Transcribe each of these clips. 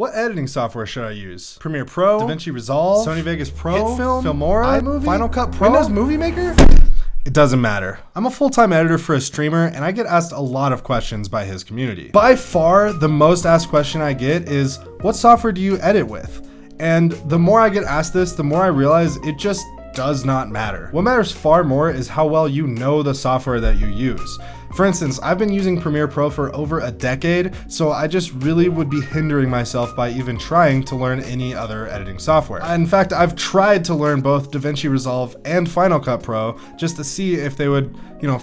What editing software should I use? Premiere Pro, DaVinci Resolve, Sony Vegas Pro, HitFilm, Filmora, iMovie, Final Cut Pro, Windows Movie Maker? It doesn't matter. I'm a full-time editor for a streamer and I get asked a lot of questions by his community. By far, the most asked question I get is, what software do you edit with? And the more I get asked this, the more I realize it just does not matter. What matters far more is how well you know the software that you use. For instance, I've been using Premiere Pro for over a decade, so I just really would be hindering myself by even trying to learn any other editing software. In fact, I've tried to learn both DaVinci Resolve and Final Cut Pro just to see if they would,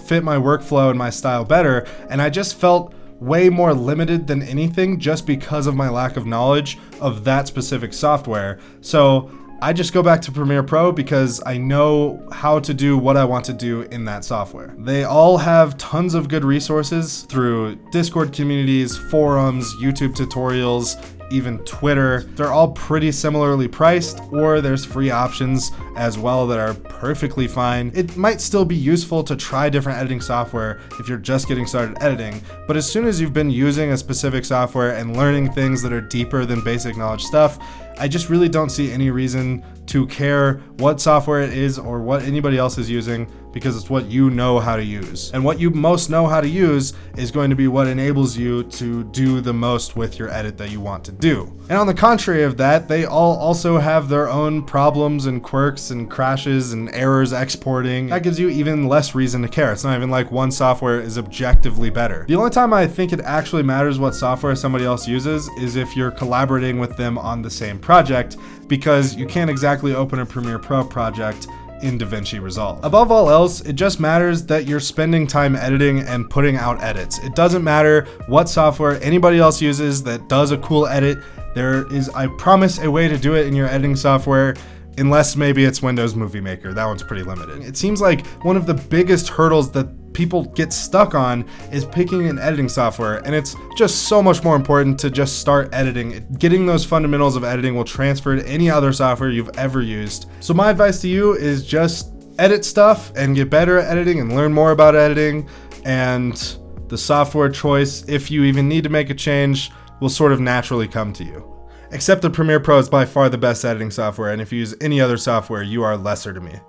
fit my workflow and my style better, and I just felt way more limited than anything just because of my lack of knowledge of that specific software. So I just go back to Premiere Pro because I know how to do what I want to do in that software. They all have tons of good resources through Discord communities, forums, YouTube tutorials, even Twitter. They're all pretty similarly priced, or there's free options as well that are perfectly fine. It might still be useful to try different editing software if you're just getting started editing, but as soon as you've been using a specific software and learning things that are deeper than basic knowledge stuff, I just really don't see any reason to care what software it is or what anybody else is using, because it's what you know how to use. And what you most know how to use is going to be what enables you to do the most with your edit that you want to do. And on the contrary of that, they all also have their own problems and quirks and crashes and errors exporting. That gives you even less reason to care. It's not even like one software is objectively better. The only time I think it actually matters what software somebody else uses is if you're collaborating with them on the same project, because you can't exactly open a Premiere Pro project in DaVinci Resolve. Above all else, it just matters that you're spending time editing and putting out edits. It doesn't matter what software anybody else uses that does a cool edit. There is, I promise, a way to do it in your editing software, unless maybe it's Windows Movie Maker. That one's pretty limited. It seems like one of the biggest hurdles that people get stuck on is picking an editing software, and it's just so much more important to just start editing. Getting those fundamentals of editing will transfer to any other software you've ever used. So my advice to you is just edit stuff and get better at editing and learn more about editing, and the software choice, if you even need to make a change, will sort of naturally come to you. Except that Premiere Pro is by far the best editing software, and if you use any other software, you are lesser to me.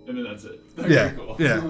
And then that's it. Yeah, Cool. yeah.